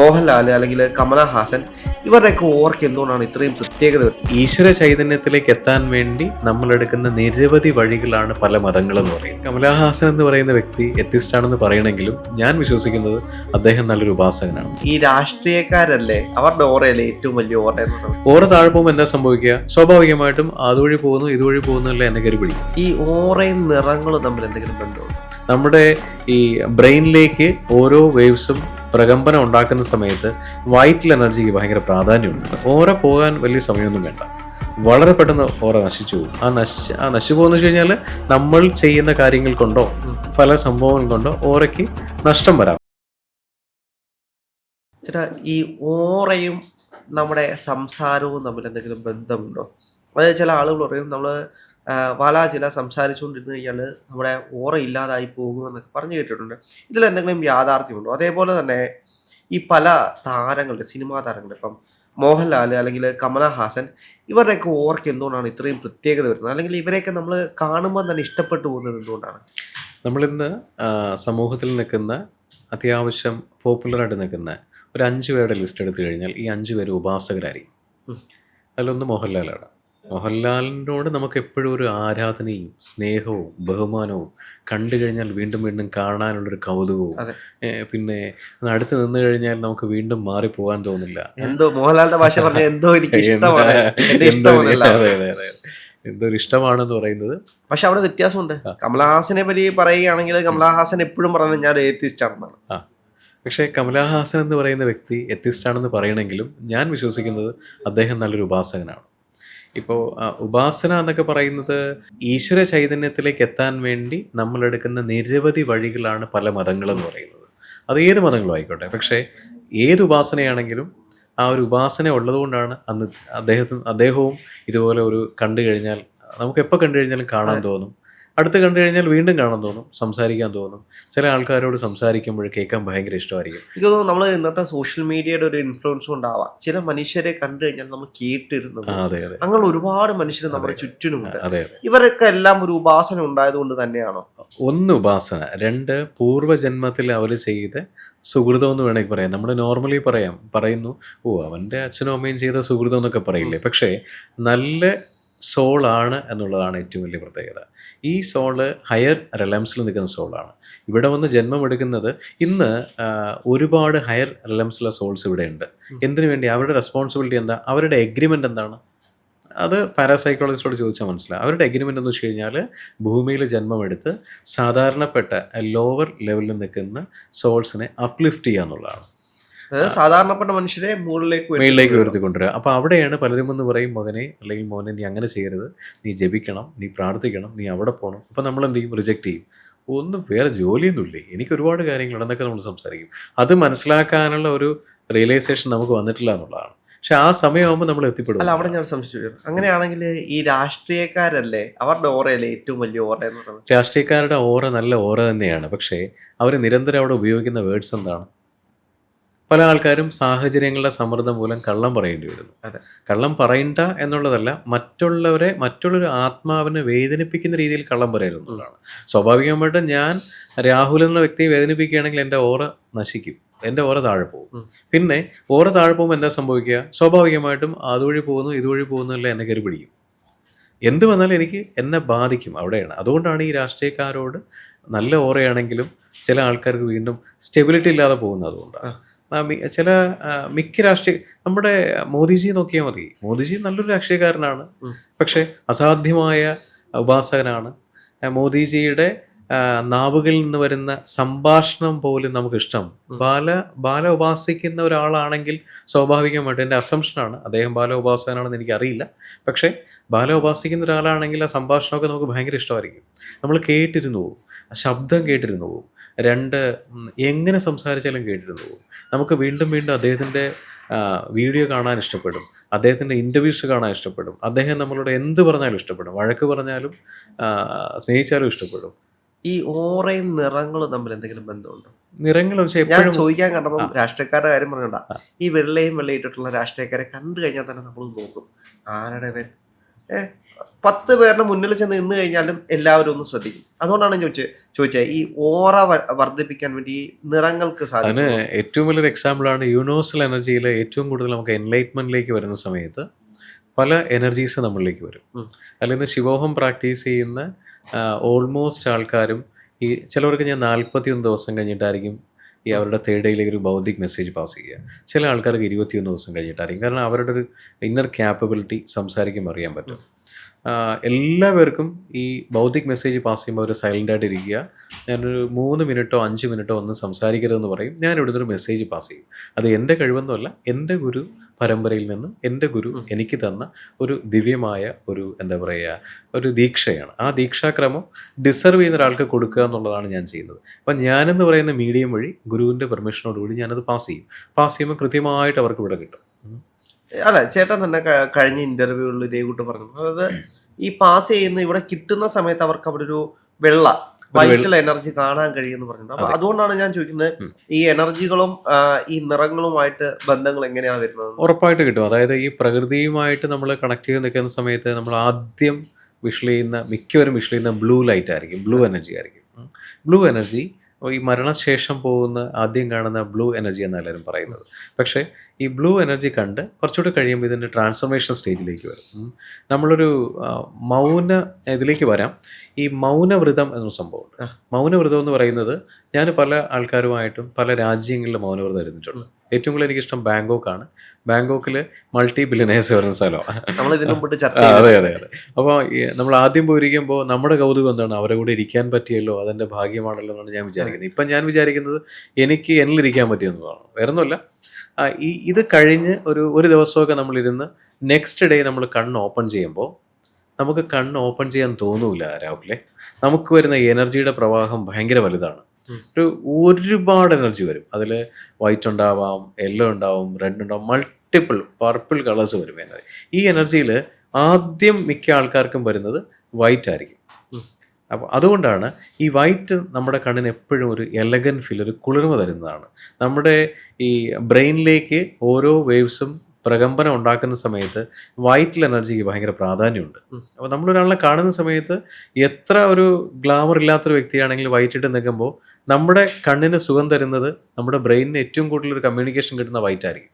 മോഹൻലാൽ അല്ലെങ്കിൽ കമലഹാസൻ ഇവരുടെയൊക്കെ ഓർക്ക് എന്തുകൊണ്ടാണ് ഇത്രയും പ്രത്യേകത വരുന്നത്? ഈശ്വര ചൈതന്യത്തിലേക്ക് എത്താൻ വേണ്ടി നമ്മൾ എടുക്കുന്ന നിരവധി വഴികളാണ് പല മതങ്ങളെന്ന് പറയും. കമലഹാസൻ എന്ന് പറയുന്ന വ്യക്തി എത്തിസ്റ്റ് ആണെന്ന് പറയണമെങ്കിലും ഞാൻ വിശ്വസിക്കുന്നത് അദ്ദേഹം നല്ലൊരു ഉപാസകനാണ്. ഈ രാഷ്ട്രീയക്കാരല്ലേ അവരുടെ ഓറയല്ലേ ഏറ്റവും വലിയ ഓറ എന്ന് പറയുന്നത്? ഓരോ താഴ്പോകുമ്പോൾ എന്താ സംഭവിക്കുക? സ്വാഭാവികമായിട്ടും അതുവഴി പോകുന്നു ഇതുവഴി പോകുന്നല്ല എന്നെ കയറി പിടിക്കും. ഈ ഓറയും നിറങ്ങളും തമ്മിൽ എന്തെങ്കിലും ബന്ധമുണ്ടോ? നമ്മുടെ ഈ ബ്രെയിനിലേക്ക് ഓരോ വേവ്സും പ്രകമ്പനം ഉണ്ടാക്കുന്ന സമയത്ത് വൈറ്റൽ എനർജിക്ക് ഭയങ്കര പ്രാധാന്യമുണ്ട്. ഓറ പോകാൻ വലിയ സമയമൊന്നും വേണ്ട, വളരെ പെട്ടെന്ന് ഓറ നശിച്ചു പോകും. നശിച്ചു പോകുന്ന വെച്ച് കഴിഞ്ഞാൽ നമ്മൾ ചെയ്യുന്ന കാര്യങ്ങൾ കൊണ്ടോ പല സംഭവങ്ങൾ കൊണ്ടോ ഓറയ്ക്ക് നഷ്ടം വരാം. ചേട്ടാ, ഈ ഓറയും നമ്മുടെ സംസാരവും തമ്മിൽ എന്തെങ്കിലും ബന്ധമുണ്ടോ? അതായത് ചില ആളുകൾ പറയും നമ്മൾ ചില സംസാരിച്ചുകൊണ്ടിരുന്ന് കഴിഞ്ഞാൽ നമ്മുടെ ഓറ ഇല്ലാതായി പോകുമെന്നൊക്കെ പറഞ്ഞു കേട്ടിട്ടുണ്ട്. ഇതിലെന്തെങ്കിലും യാഥാർത്ഥ്യമുണ്ടോ? അതേപോലെ തന്നെ ഈ പല താരങ്ങളുടെ സിനിമാ താരങ്ങളുടെ ഇപ്പം മോഹൻലാൽ അല്ലെങ്കിൽ കമലഹാസൻ ഇവരുടെയൊക്കെ ഓർക്ക് എന്തുകൊണ്ടാണ് ഇത്രയും പ്രത്യേകത വരുന്നത്? അല്ലെങ്കിൽ ഇവരെയൊക്കെ നമ്മൾ കാണുമ്പോൾ തന്നെ ഇഷ്ടപ്പെട്ടു പോകുന്നത് എന്തുകൊണ്ടാണ്? നമ്മളിന്ന് സമൂഹത്തിൽ നിൽക്കുന്ന അത്യാവശ്യം പോപ്പുലറായിട്ട് നിൽക്കുന്ന ഒരു 5 പേരുടെ ലിസ്റ്റ് എടുത്തു കഴിഞ്ഞാൽ ഈ 5 പേര് ഉപാസകരായിരിക്കും. അതിലൊന്ന് മോഹൻലാലാണ്. മോഹൻലാലിനോട് നമുക്ക് എപ്പോഴും ഒരു ആരാധനയും സ്നേഹവും ബഹുമാനവും കണ്ടു കഴിഞ്ഞാൽ വീണ്ടും വീണ്ടും കാണാനുള്ളൊരു കൗതുകവും, പിന്നെ അടുത്ത് നിന്ന് കഴിഞ്ഞാൽ നമുക്ക് വീണ്ടും മാറിപ്പോകാൻ തോന്നില്ല. എന്തോ മോഹൻലാലിന്റെ ഭാഷ പറഞ്ഞ എന്തോ എനിക്ക് ഇഷ്ടമാണ്, എന്തൊരു ഇഷ്ടമാണെന്ന് പറയുന്നത്. പക്ഷെ അവിടെ വ്യത്യാസമുണ്ട്. കമലഹാസനെ പറ്റി പറയുകയാണെങ്കിൽ കമലഹാസൻ എപ്പോഴും പറയുന്നത് ഞാൻ ഏത്തിസ്റ്റ് ആണെന്നാണ്. പക്ഷേ കമലഹാസൻ എന്ന് പറയുന്ന വ്യക്തി എത്തിസ്റ്റ് ആണെന്ന് പറയണമെങ്കിലും ഞാൻ വിശ്വസിക്കുന്നത് അദ്ദേഹം നല്ലൊരു ഉപാസകനാണ്. ഇപ്പോൾ ഉപാസന എന്നൊക്കെ പറയുന്നത് ഈശ്വര ചൈതന്യത്തിലേക്ക് എത്താൻ വേണ്ടി നമ്മളെടുക്കുന്ന നിരവധി വഴികളാണ് പല മതങ്ങളെന്ന് പറയുന്നത്. അത് ഏത് മതങ്ങളും ആയിക്കോട്ടെ. പക്ഷേ ഏത് ഉപാസനയാണെങ്കിലും ആ ഒരു ഉപാസന ഉള്ളതുകൊണ്ടാണ് അന്ന് അദ്ദേഹവും ഇതുപോലെ ഒരു കണ്ടു കഴിഞ്ഞാൽ നമുക്ക് എപ്പോൾ കണ്ടു കഴിഞ്ഞാലും കാണാൻ തോന്നും, അടുത്ത് കണ്ടു കഴിഞ്ഞാൽ വീണ്ടും കാണാൻ തോന്നും, സംസാരിക്കാൻ തോന്നും. ചില ആൾക്കാരോട് സംസാരിക്കുമ്പോൾ കേൾക്കാൻ ഭയങ്കര ഇഷ്ടമായിരിക്കും. എനിക്ക് തോന്നുന്നു നമ്മൾ ഇന്നത്തെ സോഷ്യൽ മീഡിയയുടെ ഒരു ഇൻഫ്ലുവൻസും ഉണ്ടാവാം. ചില മനുഷ്യരെ കണ്ടു കഴിഞ്ഞാൽ നമ്മൾ കേട്ടിരുന്നു. അങ്ങനെ ഒരുപാട് മനുഷ്യർ നമ്മുടെ ചുറ്റിനുമുണ്ട്. ഇവരൊക്കെ എല്ലാം ഒരു ഉപാസന ഉണ്ടായതുകൊണ്ട് തന്നെയാണോ? ഒന്ന് ഉപാസന, 2 പൂർവ്വജന്മത്തിൽ അവർ ചെയ്ത സുഹൃതം എന്ന് വേണമെങ്കിൽ പറയാം. നമ്മൾ നോർമലി പറയുന്നു അവൻ്റെ അച്ഛനും അമ്മയും ചെയ്ത സുഹൃതം എന്നൊക്കെ പറയില്ലേ. പക്ഷേ നല്ല സോളാണ് എന്നുള്ളതാണ് ഏറ്റവും വലിയ പ്രത്യേകത. ഈ സോള് ഹയർ റെലംസിൽ നിൽക്കുന്ന സോളാണ്. ഇവിടെ വന്ന് ജന്മം എടുക്കുന്നത് ഇന്ന് ഒരുപാട് ഹയർ റെലംസിലെ സോൾസ് ഇവിടെ ഉണ്ട്. എന്തിനു വേണ്ടി? അവരുടെ റെസ്പോൺസിബിലിറ്റി എന്താ? അവരുടെ എഗ്രിമെൻ്റ് എന്താണ്? അത് പാരാസൈക്കോളജിസ്റ്റോട് ചോദിച്ചാൽ മനസ്സിലാവും. അവരുടെ എഗ്രിമെൻ്റ് എന്ന് വെച്ച് കഴിഞ്ഞാൽ ഭൂമിയിൽ ജന്മമെടുത്ത് സാധാരണപ്പെട്ട ലോവർ ലെവലിൽ നിൽക്കുന്ന സോൾസിനെ അപ്ലിഫ്റ്റ് ചെയ്യുക എന്നുള്ളതാണ്. സാധാരണപ്പെട്ട മനുഷ്യരെ മുകളിലേക്ക് ഉയർത്തിക്കൊണ്ടുവരിക. അപ്പോൾ അവിടെയാണ് പലരും എന്ന് പറയും, മകനെ അല്ലെങ്കിൽ മോനെ നീ അങ്ങനെ ചെയ്യരുത്, നീ ജപിക്കണം, നീ പ്രാർത്ഥിക്കണം, നീ അവിടെ പോകണം. അപ്പോൾ നമ്മൾ എന്ത് ചെയ്യും? റിജക്റ്റ് ചെയ്യും. ഒന്നും വേറെ ജോലിയൊന്നുമില്ലേ, എനിക്ക് ഒരുപാട് കാര്യങ്ങളുണ്ടെന്നൊക്കെ നമ്മൾ സംസാരിക്കും. അത് മനസ്സിലാക്കാനുള്ള ഒരു റിയലൈസേഷൻ നമുക്ക് വന്നിട്ടില്ല എന്നുള്ളതാണ്. പക്ഷെ ആ സമയമാകുമ്പോൾ നമ്മൾ എത്തിപ്പെടും. അല്ല, അവിടെ ഞാൻ സംശയിച്ചു. അങ്ങനെയാണെങ്കിൽ ഈ രാഷ്ട്രീയക്കാരല്ലേ അവരുടെ ഓറയല്ലേ ഏറ്റവും വലിയ ഓറ എന്ന് പറയുന്നത്? രാഷ്ട്രീയക്കാരുടെ ഓറ നല്ല ഓറ തന്നെയാണ്. പക്ഷേ അവർ നിരന്തരം അവിടെ ഉപയോഗിക്കുന്ന വേർഡ്സ് എന്താണ്? പല ആൾക്കാരും സാഹചര്യങ്ങളുടെ സമ്മർദ്ദം മൂലം കള്ളം പറയേണ്ടി വരുന്നു. കള്ളം പറയണ്ട എന്നുള്ളതല്ല, മറ്റുള്ളൊരു ആത്മാവിനെ വേദനിപ്പിക്കുന്ന രീതിയിൽ കള്ളം പറയരുതെന്നുള്ളതാണ്. സ്വാഭാവികമായിട്ടും ഞാൻ രാഹുൽ എന്ന വ്യക്തിയെ വേദനിപ്പിക്കുകയാണെങ്കിൽ എൻ്റെ ഓറ നശിക്കും, എൻ്റെ ഓറ താഴെ പോകും. പിന്നെ ഓറ താഴെ പോകുമ്പോൾ എന്താ സംഭവിക്കുക? സ്വാഭാവികമായിട്ടും അതുവഴി പോകുന്നു ഇതുവഴി പോകുന്നതല്ല എന്നെ കയറി പിടിക്കും. എന്ത് വന്നാലും എന്നെ ബാധിക്കും. അവിടെയാണ്. അതുകൊണ്ടാണ് ഈ രാഷ്ട്രീയക്കാരോട് നല്ല ഓറയാണെങ്കിലും ചില ആൾക്കാർക്ക് വീണ്ടും സ്റ്റെബിലിറ്റി ഇല്ലാതെ പോകുന്നത്. അതുകൊണ്ടാണ് മിക്ക നമ്മുടെ മോദിജി നോക്കിയാൽ മതി. മോദിജി നല്ലൊരു രാഷ്ട്രീയക്കാരനാണ്, പക്ഷെ അസാധ്യമായ ഉപാസകനാണ്. മോദിജിയുടെ നാവുകളിൽ നിന്ന് വരുന്ന സംഭാഷണം പോലും നമുക്കിഷ്ടം. ബാല ഉപാസിക്കുന്ന ഒരാളാണെങ്കിൽ സ്വാഭാവികമായിട്ട് എൻ്റെ അസംഷനാണ് അദ്ദേഹം ബാല ഉപാസകനാണെന്ന് എനിക്കറിയില്ല. പക്ഷേ ബാല ഉപാസിക്കുന്ന ഒരാളാണെങ്കിൽ ആ സംഭാഷണമൊക്കെ നമുക്ക് ഭയങ്കര ഇഷ്ടമായിരിക്കും. നമ്മൾ കേട്ടിരുന്നു പോകും, ശബ്ദം കേട്ടിരുന്നു പോകും, 2 എങ്ങനെ സംസാരിച്ചാലും കേട്ടിരുന്നു പോകും. നമുക്ക് വീണ്ടും വീണ്ടും അദ്ദേഹത്തിൻ്റെ വീഡിയോ കാണാൻ ഇഷ്ടപ്പെടും, അദ്ദേഹത്തിൻ്റെ ഇൻ്റർവ്യൂസ് കാണാൻ ഇഷ്ടപ്പെടും, അദ്ദേഹം നമ്മളോട് എന്ത് പറഞ്ഞാലും ഇഷ്ടപ്പെടും, വഴക്ക് പറഞ്ഞാലും സ്നേഹിച്ചാലും ഇഷ്ടപ്പെടും. ഈ ഓറയും നിറങ്ങളും തമ്മിൽ എന്തെങ്കിലും ബന്ധമുണ്ടോ? നിറങ്ങൾ ഞാൻ ചോദിക്കാൻ കണ്ടപ്പോൾ രാഷ്ട്രീയക്കാരുടെ കാര്യം പറഞ്ഞോണ്ടാ. ഈ വെള്ളയും വെള്ളയിട്ടിട്ടുള്ള രാഷ്ട്രീയക്കാരെ കണ്ടു കഴിഞ്ഞാൽ തന്നെ നമ്മൾ നോക്കും, ആരുടെ 10 പേരുടെ മുന്നിൽ ചെന്ന് നിന്ന് കഴിഞ്ഞാലും എല്ലാവരും ഒന്ന് ശ്രദ്ധിക്കും. അതുകൊണ്ടാണ് ഞാൻ ചോദിച്ചത് ഈ ഓറ വർദ്ധിപ്പിക്കാൻ വേണ്ടി ഈ നിറങ്ങൾക്ക് അതിന് സാധിക്കും. ഏറ്റവും വലിയൊരു എക്സാമ്പിളാണ് യൂണിവേഴ്സൽ എനർജിയിൽ ഏറ്റവും കൂടുതൽ നമുക്ക് എൻലൈറ്റ്മെന്റിലേക്ക് വരുന്ന സമയത്ത് പല എനർജീസ് നമ്മളിലേക്ക് വരും. അല്ലെങ്കിൽ ശിവോഹം പ്രാക്ടീസ് ചെയ്യുന്ന ഓൾമോസ്റ്റ് ആൾക്കാരും ഈ ചിലവർക്ക് ഞാൻ 41 ദിവസം കഴിഞ്ഞിട്ടായിരിക്കും ഈ അവരുടെ തേർഡ് ഡേയിലേക്ക് ഒരു ബൗദ്ധിക് മെസ്സേജ് പാസ് ചെയ്യുക. ചില ആൾക്കാർക്ക് 21 ദിവസം കഴിഞ്ഞിട്ടായിരിക്കും. കാരണം അവരുടെ ഒരു ഇന്നർ ക്യാപ്പബിലിറ്റി സംസാരിക്കുമ്പോൾ അറിയാൻ പറ്റും. എല്ലാവർക്കും ഈ ബൗദ്ധിക് മെസ്സേജ് പാസ് ചെയ്യുമ്പോൾ അവർ സൈലൻ്റായിട്ട് ഇരിക്കുക. ഞാനൊരു 3 മിനിറ്റോ 5 മിനിറ്റോ ഒന്നും സംസാരിക്കരുതെന്ന് പറയും. ഞാൻ ഇവിടുന്ന് ഒരു മെസ്സേജ് പാസ് ചെയ്യും. അത് എൻ്റെ കഴിവൊന്നുമല്ല, എൻ്റെ ഗുരു പരമ്പരയിൽ നിന്നും എൻ്റെ ഗുരു എനിക്ക് തന്ന ഒരു ദിവ്യമായ ഒരു എന്താ പറയുക ഒരു ദീക്ഷയാണ്. ആ ദീക്ഷാക്രമം ഡിസർവ് ചെയ്യുന്ന ഒരാൾക്ക് കൊടുക്കുക എന്നുള്ളതാണ് ഞാൻ ചെയ്യുന്നത്. അപ്പം ഞാനെന്ന് പറയുന്ന മീഡിയം വഴി ഗുരുവിൻ്റെ പെർമിഷനോടുകൂടി ഞാനത് പാസ് ചെയ്യും. പാസ് ചെയ്യുമ്പോൾ കൃത്യമായിട്ട് അവർക്ക് ഇവിടെ കിട്ടും. അല്ല, ചേട്ടൻ തന്നെ കഴിഞ്ഞ ഇന്റർവ്യൂകളിൽ ഇതേ കൂട്ട് പറഞ്ഞു. അതായത് ഈ പാസ് ചെയ്യുന്ന ഇവിടെ കിട്ടുന്ന സമയത്ത് അവർക്ക് അവിടെ ഒരു വൈറ്റൽ എനർജി കാണാൻ കഴിയുമെന്ന് പറഞ്ഞിട്ടുണ്ട്. അപ്പൊ അതുകൊണ്ടാണ് ഞാൻ ചോദിക്കുന്നത്, ഈ എനർജികളും ഈ നിറങ്ങളുമായിട്ട് ബന്ധങ്ങൾ എങ്ങനെയാണ് വരുന്നത്? ഉറപ്പായിട്ട് കിട്ടും. അതായത് ഈ പ്രകൃതിയുമായിട്ട് നമ്മൾ കണക്ട് ചെയ്ത് നിൽക്കുന്ന സമയത്ത് നമ്മൾ ആദ്യം മിക്കവരും വിഷ്വൽ ചെയ്യുന്ന ബ്ലൂ ലൈറ്റ് ആയിരിക്കും, ബ്ലൂ എനർജി ആയിരിക്കും. ബ്ലൂ എനർജി ഈ മരണശേഷം പോകുന്ന ആദ്യം കാണുന്ന ബ്ലൂ എനർജി എന്നാണ് എല്ലാവരും പറയുന്നത്. പക്ഷേ ഈ ബ്ലൂ എനർജി കണ്ട് കുറച്ചുകൂടെ കഴിയുമ്പോൾ ഇതിൻ്റെ ട്രാൻസ്ഫോർമേഷൻ സ്റ്റേജിലേക്ക് വരും. നമ്മളൊരു മൗന ഇതിലേക്ക് വരാം. ഈ മൗനവ്രതം എന്നൊരു സംഭവമുണ്ട്. മൗനവ്രതം എന്ന് പറയുന്നത് ഞാൻ പല ആൾക്കാരുമായിട്ടും പല രാജ്യങ്ങളിലും മൗനവ്രതം ഇരുന്നിട്ടുണ്ട്. ഏറ്റവും കൂടുതൽ എനിക്കിഷ്ടം ബാങ്കോക്കാണ്. ബാങ്കോക്കിൽ മൾട്ടി ബില്യനേഴ്സ് വരുന്ന സ്ഥലമാണ്. അതെ അതെ അതെ. അപ്പോൾ നമ്മൾ ആദ്യം പോയിരിക്കുമ്പോൾ നമ്മുടെ കൗതുകം എന്താണ്, അവരെ കൂടെ ഇരിക്കാൻ പറ്റിയല്ലോ, അതെൻ്റെ ഭാഗ്യമാണല്ലോ എന്നാണ് ഞാൻ വിചാരിക്കുന്നത്. ഇപ്പം ഞാൻ വിചാരിക്കുന്നത് എനിക്ക് എന്നിലിരിക്കാൻ പറ്റിയെന്നതാണ്. വേറൊന്നുമല്ല, ഇത് കഴിഞ്ഞ് ഒരു ദിവസമൊക്കെ നമ്മളിരുന്ന് നെക്സ്റ്റ് ഡേ നമ്മൾ കണ്ണ് ഓപ്പൺ ചെയ്യുമ്പോൾ നമുക്ക് കണ്ണ് ഓപ്പൺ ചെയ്യാൻ തോന്നൂല. രാവിലെ നമുക്ക് വരുന്ന എനർജിയുടെ പ്രവാഹം ഭയങ്കര വലുതാണ്. ഒരുപാട് എനർജി വരും. അതിൽ വൈറ്റ് ഉണ്ടാവാം, യെല്ലോ ഉണ്ടാവും, റെഡ് ഉണ്ടാവും, മൾട്ടിപ്പിൾ പർപ്പിൾ കളേഴ്സ് വരും എനർജി. ഈ എനർജിയിൽ ആദ്യം മിക്ക ആൾക്കാർക്കും വരുന്നത് വൈറ്റ് ആയിരിക്കും. അപ്പോൾ അതുകൊണ്ടാണ് ഈ വൈറ്റ് നമ്മുടെ കണ്ണിന് എപ്പോഴും ഒരു എലഗൻ ഫീൽ, ഒരു കുളിർമ തരുന്നതാണ്. നമ്മുടെ ഈ ബ്രെയിനിലേക്ക് ഓരോ വേവ്സും പ്രകമ്പനം ഉണ്ടാക്കുന്ന സമയത്ത് വൈറ്റൽ എനർജിക്ക് ഭയങ്കര പ്രാധാന്യമുണ്ട്. അപ്പോൾ നമ്മളൊരാളെ കാണുന്ന സമയത്ത് എത്ര ഒരു ഗ്ലാമർ ഇല്ലാത്തൊരു വ്യക്തിയാണെങ്കിൽ വൈറ്റ് ഇട്ട് നിൽക്കുമ്പോൾ നമ്മുടെ കണ്ണിന് സുഖം തരുന്നത് നമ്മുടെ ബ്രെയിനിന് ഏറ്റവും കൂടുതൽ ഒരു കമ്മ്യൂണിക്കേഷൻ കിട്ടുന്ന വൈറ്റ് ആയിരിക്കും.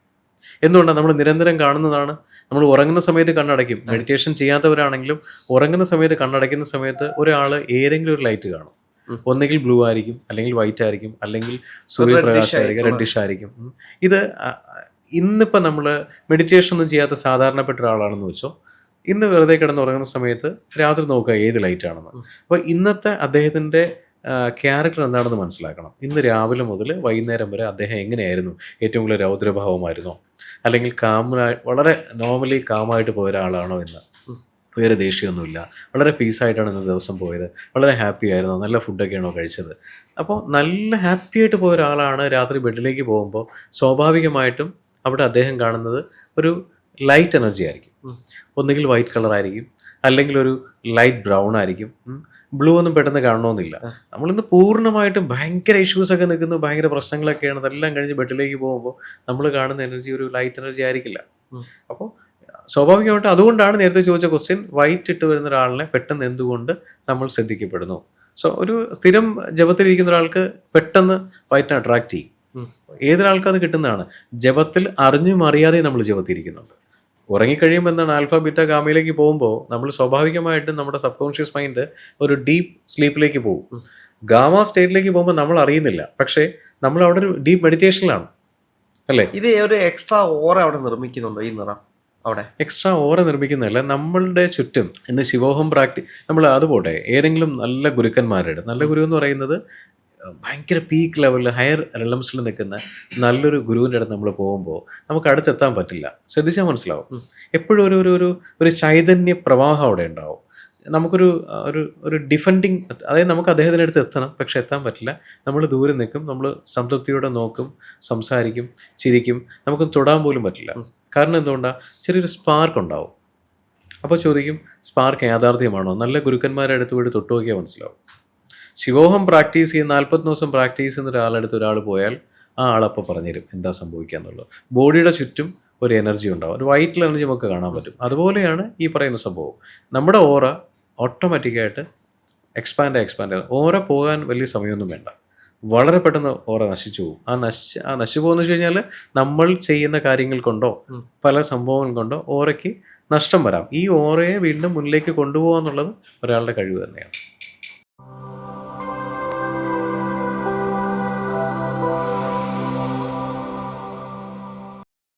എന്തുകൊണ്ടാണ്? നമ്മൾ നിരന്തരം കാണുന്നതാണ്. നമ്മൾ ഉറങ്ങുന്ന സമയത്ത് കണ്ണടയ്ക്കും. മെഡിറ്റേഷൻ ചെയ്യാത്തവരാണെങ്കിലും ഉറങ്ങുന്ന സമയത്ത് കണ്ണടയ്ക്കുന്ന സമയത്ത് ഒരാൾ ഏതെങ്കിലും ഒരു ലൈറ്റ് കാണും. ഒന്നുകിൽ ബ്ലൂ ആയിരിക്കും, അല്ലെങ്കിൽ വൈറ്റ് ആയിരിക്കും, അല്ലെങ്കിൽ സൂര്യപ്രകാശമായിരിക്കും, റെഡിഷ് ആയിരിക്കും. ഇത് ഇന്നിപ്പോൾ നമ്മൾ മെഡിറ്റേഷൻ ഒന്നും ചെയ്യാത്ത സാധാരണപ്പെട്ട ഒരാളാണെന്ന് വെച്ചോ, ഇന്ന് വെറുതെ കിടന്ന് ഉറങ്ങുന്ന സമയത്ത് രാത്രി നോക്കുക ഏത് ലൈറ്റാണെന്ന്. അപ്പോൾ ഇന്നത്തെ അദ്ദേഹത്തിൻ്റെ ക്യാരക്ടർ എന്താണെന്ന് മനസ്സിലാക്കണം. ഇന്ന് രാവിലെ മുതൽ വൈകുന്നേരം വരെ അദ്ദേഹം എങ്ങനെയായിരുന്നു? ഏറ്റവും കൂടുതൽ രൗദ്രഭാവമായിരുന്നോ, അല്ലെങ്കിൽ വളരെ നോർമലി കാമായിട്ട് പോയ ഒരാളാണോ എന്ന്? വേറെ ദേഷ്യമൊന്നുമില്ല, വളരെ പീസായിട്ടാണ് ഇന്ന് ദിവസം പോയത്, വളരെ ഹാപ്പി ആയിരുന്നോ, നല്ല ഫുഡൊക്കെയാണോ കഴിച്ചത്? അപ്പോൾ നല്ല ഹാപ്പി ആയിട്ട് പോയ ഒരാളാണ് രാത്രി ബെഡിലേക്ക് പോകുമ്പോൾ സ്വാഭാവികമായിട്ടും അവിടെ അദ്ദേഹം കാണുന്നത് ഒരു ലൈറ്റ് എനർജി ആയിരിക്കും. ഒന്നുകിൽ വൈറ്റ് കളർ ആയിരിക്കും, അല്ലെങ്കിൽ ഒരു ലൈറ്റ് ബ്രൗൺ ആയിരിക്കും. ബ്ലൂ ഒന്നും പെട്ടെന്ന് കാണണമെന്നില്ല. നമ്മളിന്ന് പൂർണ്ണമായിട്ടും ഭയങ്കര ഇഷ്യൂസൊക്കെ നിൽക്കുന്നു, ഭയങ്കര പ്രശ്നങ്ങളൊക്കെയാണ്. അതെല്ലാം കഴിഞ്ഞ് ബെഡിലേക്ക് പോകുമ്പോൾ നമ്മൾ കാണുന്ന എനർജി ഒരു ലൈറ്റ് എനർജി ആയിരിക്കില്ല. അപ്പോൾ സ്വാഭാവികമായിട്ടും അതുകൊണ്ടാണ് നേരത്തെ ചോദിച്ച ക്വസ്റ്റ്യൻ, വൈറ്റ് ഇട്ട് വരുന്ന ഒരാളിനെ പെട്ടെന്ന് എന്തുകൊണ്ട് നമ്മൾ ശ്രദ്ധിക്കപ്പെടുന്നു? സോ ഒരു സ്ഥിരം ജപത്തിലിരിക്കുന്ന ഒരാൾക്ക് പെട്ടെന്ന് വൈറ്റിനെ അട്രാക്ട് ചെയ്യും. ഏതൊരാൾക്കും അത് കിട്ടുന്നതാണ്. ജപത്തിൽ അറിഞ്ഞും അറിയാതെയും നമ്മൾ ജപത്തിരിക്കുന്നുണ്ട്. ഉറങ്ങിക്കഴിയുമ്പോൾ എന്താണ്, ആൽഫ ബീറ്റ ഗാമയിലേക്ക് പോകുമ്പോൾ നമ്മൾ സ്വാഭാവികമായിട്ടും നമ്മുടെ സബ് കോൺഷ്യസ് മൈൻഡ് ഒരു ഡീപ്പ് സ്ലീപ്പിലേക്ക് പോകും. ഗാമ സ്റ്റേറ്റിലേക്ക് പോകുമ്പോൾ നമ്മൾ അറിയുന്നില്ല, പക്ഷേ നമ്മൾ അവിടെ ഒരു ഡീപ്പ് മെഡിറ്റേഷനിലാണ്, അല്ലേ? ഇത് ഒരു എക്സ്ട്രാ ഓറ അവിടെ നിർമ്മിക്കുന്നുണ്ടോ ഈ നിറം? അവിടെ എക്സ്ട്രാ ഓറ നിർമ്മിക്കുന്നില്ല. നമ്മളുടെ ചുറ്റും ഇന്ന് ശിവോഹം നമ്മൾ അതുപോട്ടെ, ഏതെങ്കിലും നല്ല ഗുരുക്കന്മാരുടെ, നല്ല ഗുരു എന്ന് പറയുന്നത് ഭയങ്കര പീക്ക് ലെവലിൽ ഹയർ റിലംസിൽ നിൽക്കുന്ന നല്ലൊരു ഗുരുവിൻ്റെ അടുത്ത് നമ്മൾ പോകുമ്പോൾ നമുക്ക് അടുത്തെത്താൻ പറ്റില്ല. ശ്രദ്ധിച്ചാൽ മനസ്സിലാവും. എപ്പോഴും ഒരു ചൈതന്യ പ്രവാഹം അവിടെ ഉണ്ടാവും. നമുക്കൊരു ഒരു ഡിഫെൻഡിങ്, അതായത് നമുക്ക് അദ്ദേഹത്തിൻ്റെ അടുത്ത് എത്തണം, പക്ഷെ എത്താൻ പറ്റില്ല. നമ്മൾ ദൂരെ നിൽക്കും, നമ്മൾ സംതൃപ്തിയോടെ നോക്കും, സംസാരിക്കും, ചിരിക്കും, നമുക്കൊന്നും തൊടാൻ പോലും പറ്റില്ല. കാരണം എന്തുകൊണ്ടാണ്? ചെറിയൊരു സ്പാർക്ക് ഉണ്ടാവും. അപ്പോൾ ചോദിക്കും, സ്പാർക്ക് യാഥാർത്ഥ്യമാണോ? നല്ല ഗുരുക്കന്മാരുടെ അടുത്ത് പോയിട്ട് തൊട്ട് നോക്കിയാൽ മനസ്സിലാവും. ശിവോഹം പ്രാക്ടീസ് ചെയ്യുന്ന 40 ദിവസം പ്രാക്ടീസ് ചെയ്യുന്ന ഒരാളടുത്ത് ഒരാൾ പോയാൽ ആ ആളപ്പോൾ പറഞ്ഞുതരും എന്താ സംഭവിക്കുക എന്നുള്ളത്. ബോഡിയുടെ ചുറ്റും ഒരു എനർജി ഉണ്ടാവും, ഒരു വൈറ്റൽ എനർജി നമുക്ക് കാണാൻ പറ്റും. അതുപോലെയാണ് ഈ പറയുന്ന സംഭവം. നമ്മുടെ ഓറ ഓട്ടോമാറ്റിക്കായിട്ട് എക്സ്പാൻഡ് ഓറ പോകാൻ വലിയ സമയമൊന്നും വേണ്ട, വളരെ പെട്ടെന്ന് ഓറ നശിച്ചു പോകും. നശിച്ചു പോകുന്ന വെച്ച് കഴിഞ്ഞാൽ നമ്മൾ ചെയ്യുന്ന കാര്യങ്ങൾ കൊണ്ടോ പല സംഭവങ്ങൾ കൊണ്ടോ ഓറയ്ക്ക് നഷ്ടം വരാം. ഈ ഓറയെ വീണ്ടും മുന്നിലേക്ക് കൊണ്ടുപോകുക എന്നുള്ളത് ഒരാളുടെ കഴിവ് തന്നെയാണ്.